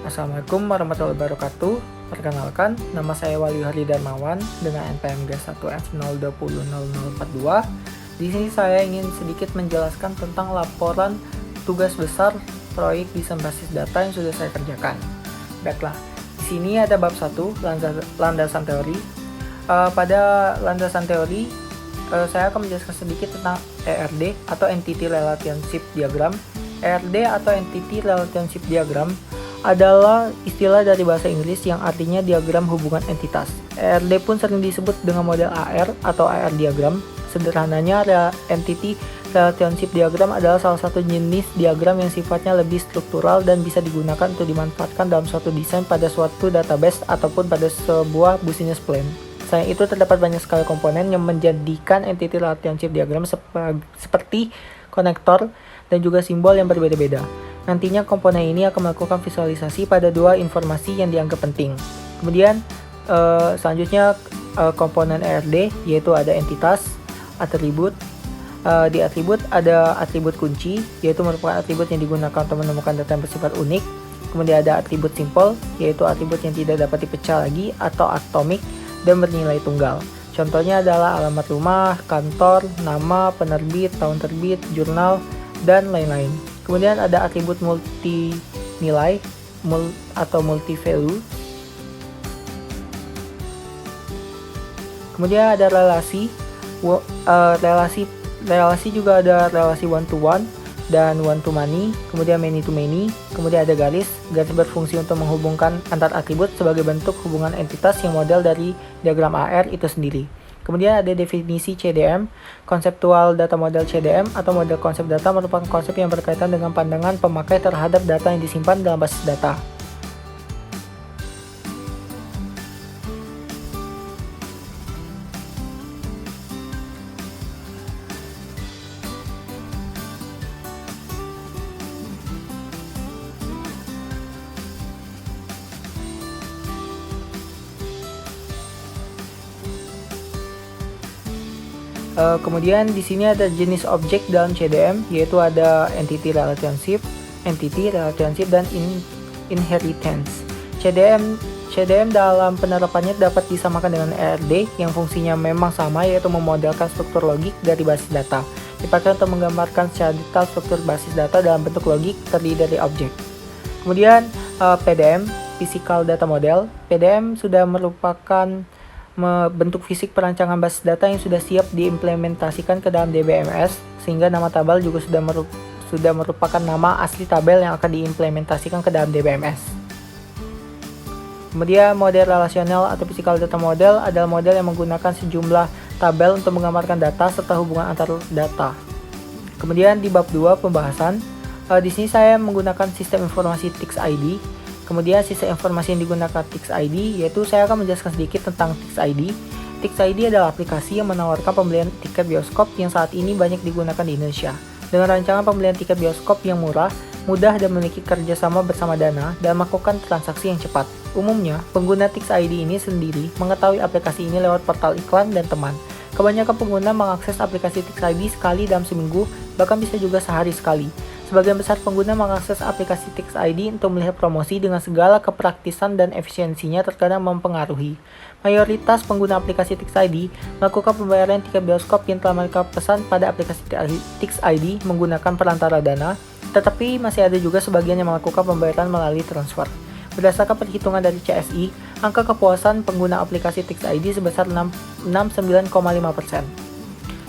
Assalamualaikum warahmatullahi wabarakatuh. Perkenalkan, nama saya Wali Hari Darmawan dengan NPM G1F0200042. Di sini saya ingin sedikit menjelaskan tentang laporan tugas besar proyek desain basis data yang sudah saya kerjakan. Baiklah, di sini ada bab 1, landasan teori. Pada landasan teori, saya akan menjelaskan sedikit tentang ERD atau Entity Relationship Diagram. ERD atau Entity Relationship Diagram adalah istilah dari bahasa Inggris yang artinya diagram hubungan entitas. ERD pun sering disebut dengan model AR atau AR diagram. Sederhananya, Entity Relationship Diagram adalah salah satu jenis diagram yang sifatnya lebih struktural dan bisa digunakan untuk dimanfaatkan dalam suatu desain pada suatu database ataupun pada sebuah business plan. Selain itu, terdapat banyak sekali komponen yang menjadikan Entity Relationship Diagram seperti konektor dan juga simbol yang berbeda-beda. Nantinya komponen ini akan melakukan visualisasi pada dua informasi yang dianggap penting. Kemudian selanjutnya komponen ERD, yaitu ada entitas, atribut. Di atribut ada atribut kunci, yaitu merupakan atribut yang digunakan untuk menemukan data yang bersifat unik. Kemudian ada atribut simple, yaitu atribut yang tidak dapat dipecah lagi atau atomik dan bernilai tunggal. Contohnya adalah alamat rumah, kantor, nama, penerbit, tahun terbit, jurnal, dan lain-lain. Kemudian ada atribut multi nilai atau multi value. Kemudian ada relasi juga ada relasi one to one dan one to many. Kemudian many to many. Kemudian ada garis berfungsi untuk menghubungkan antar atribut sebagai bentuk hubungan entitas yang model dari diagram AR itu sendiri. Kemudian ada definisi CDM, konseptual data model CDM atau model konsep data merupakan konsep yang berkaitan dengan pandangan pemakai terhadap data yang disimpan dalam basis data. Kemudian di sini ada jenis objek dalam CDM, yaitu ada entity relationship, dan inheritance. CDM dalam penerapannya dapat disamakan dengan ERD yang fungsinya memang sama, yaitu memodelkan struktur logik dari basis data. Dipakai untuk menggambarkan secara detail struktur basis data dalam bentuk logik terdiri dari objek. Kemudian PDM, Physical Data Model. PDM sudah merupakan bentuk fisik perancangan basis data yang sudah siap diimplementasikan ke dalam DBMS, sehingga nama tabel juga sudah merupakan nama asli tabel yang akan diimplementasikan ke dalam DBMS. Kemudian model relasional atau physical data model adalah model yang menggunakan sejumlah tabel untuk menggambarkan data serta hubungan antar data. Kemudian di bab 2 pembahasan, di sini saya menggunakan sistem informasi TIX-ID. Kemudian sistem informasi yang digunakan TIX-ID, yaitu saya akan menjelaskan sedikit tentang TIX-ID. TIX-ID adalah aplikasi yang menawarkan pembelian tiket bioskop yang saat ini banyak digunakan di Indonesia. Dengan rancangan pembelian tiket bioskop yang murah, mudah dan memiliki kerjasama bersama Dana dan melakukan transaksi yang cepat. Umumnya, pengguna TIX-ID ini sendiri mengetahui aplikasi ini lewat portal iklan dan teman. Kebanyakan pengguna mengakses aplikasi TIX-ID sekali dalam seminggu, bahkan bisa juga sehari sekali. Sebagian besar pengguna mengakses aplikasi TIX-ID untuk melihat promosi dengan segala kepraktisan dan efisiensinya terkadang mempengaruhi. Mayoritas pengguna aplikasi TIX-ID melakukan pembayaran tiket bioskop yang telah mereka pesan pada aplikasi TIX-ID menggunakan perantara Dana, tetapi masih ada juga sebagian yang melakukan pembayaran melalui transfer. Berdasarkan perhitungan dari CSI, angka kepuasan pengguna aplikasi TIX-ID sebesar 69,5%.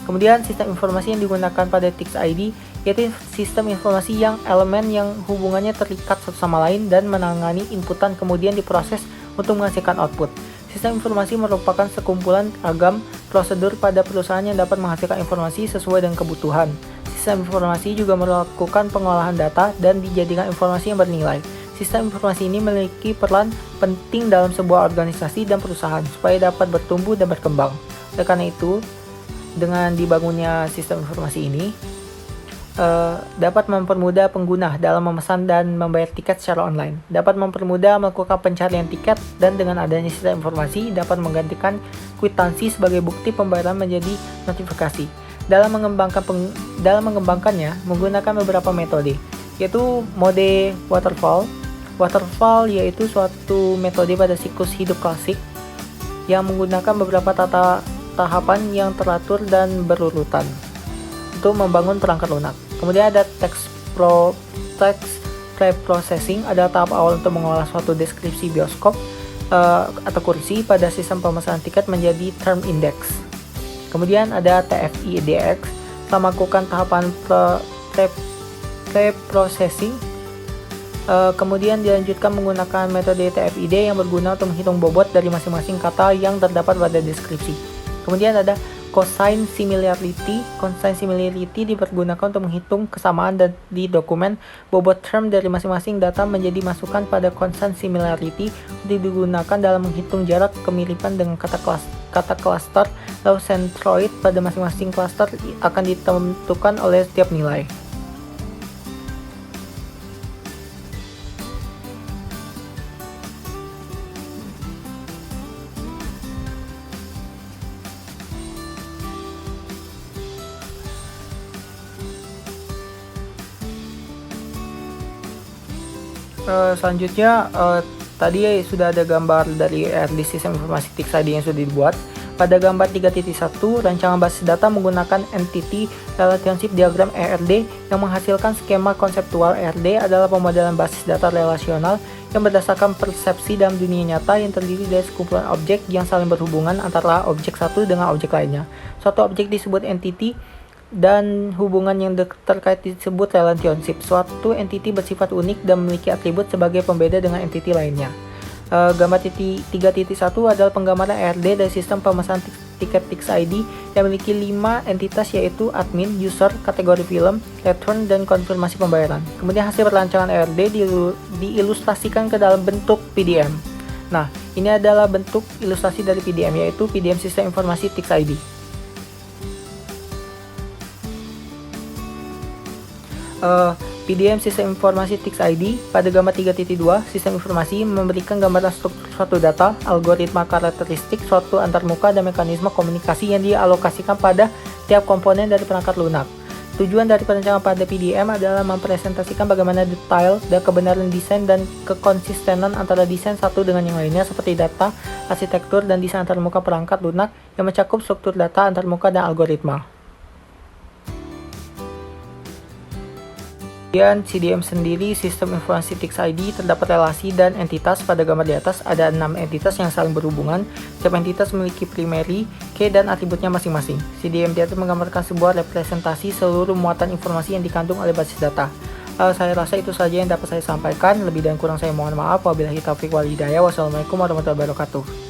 Kemudian sistem informasi yang digunakan pada TIX-ID yaitu sistem informasi yang elemen yang hubungannya terikat satu sama lain dan menangani inputan kemudian diproses untuk menghasilkan output. Sistem informasi merupakan sekumpulan ragam prosedur pada perusahaan yang dapat menghasilkan informasi sesuai dengan kebutuhan. Sistem informasi juga melakukan pengolahan data dan dijadikan informasi yang bernilai. Sistem informasi ini memiliki peran penting dalam sebuah organisasi dan perusahaan supaya dapat bertumbuh dan berkembang. Oleh karena itu, dengan dibangunnya sistem informasi ini, dapat mempermudah pengguna dalam memesan dan membayar tiket secara online, dapat mempermudah melakukan pencarian tiket, dan dengan adanya sistem informasi dapat menggantikan kwitansi sebagai bukti pembayaran menjadi notifikasi. Dalam mengembangkannya menggunakan beberapa metode, yaitu mode waterfall, Waterfall yaitu suatu metode pada siklus hidup klasik yang menggunakan beberapa tahapan yang teratur dan berurutan untuk membangun perangkat lunak. Kemudian ada text preprocessing adalah tahap awal untuk mengolah suatu deskripsi bioskop atau kursi pada sistem pemesanan tiket menjadi term index. Kemudian ada TFIDX setelah melakukan tahapan preprocessing. Kemudian dilanjutkan menggunakan metode TFID yang berguna untuk menghitung bobot dari masing-masing kata yang terdapat pada deskripsi. Kemudian ada cosine similarity. Cosine similarity dipergunakan untuk menghitung kesamaan di dokumen. Bobot term dari masing-masing data menjadi masukan pada cosine similarity digunakan dalam menghitung jarak kemiripan dengan kata cluster. Lalu centroid pada masing-masing cluster akan ditentukan oleh setiap nilai. Selanjutnya tadi sudah ada gambar dari ERD sistem informasi TXID yang sudah dibuat. Pada gambar 3.1, rancangan basis data menggunakan entity relationship diagram ERD yang menghasilkan skema konseptual. ERD adalah pemodelan basis data relasional yang berdasarkan persepsi dalam dunia nyata yang terdiri dari sekumpulan objek yang saling berhubungan antara objek satu dengan objek lainnya. Suatu objek disebut entity dan hubungan yang terkait disebut relationship. Suatu entity bersifat unik dan memiliki atribut sebagai pembeda dengan entity lainnya. Gambar 3.1 adalah penggambaran ERD dari sistem pemesanan tiket TXID yang memiliki 5 entitas yaitu admin, user, kategori film, return, dan konfirmasi pembayaran. Kemudian hasil perancangan ERD diilustrasikan ke dalam bentuk PDM. Nah, ini adalah bentuk ilustrasi dari PDM yaitu PDM sistem informasi TXID. PDM sistem informasi TXID pada gambar 3.2, sistem informasi memberikan gambaran struktur suatu data, algoritma karakteristik suatu antarmuka, dan mekanisme komunikasi yang dialokasikan pada tiap komponen dari perangkat lunak. Tujuan dari perancangan pada PDM adalah mempresentasikan bagaimana detail dan kebenaran desain dan kekonsistenan antara desain satu dengan yang lainnya seperti data, arsitektur, dan desain antarmuka perangkat lunak yang mencakup struktur data, antarmuka, dan algoritma. Kemudian CDM sendiri, sistem informasi TXID, terdapat relasi dan entitas. Pada gambar di atas ada 6 entitas yang saling berhubungan. Setiap entitas memiliki primary, key, dan atributnya masing-masing. CDM di atas menggambarkan sebuah representasi seluruh muatan informasi yang dikandung oleh basis data. Saya rasa itu saja yang dapat saya sampaikan. Lebih dan kurang saya mohon maaf. Wabillahi taufiq wal hidayah. Wassalamualaikum warahmatullahi wabarakatuh.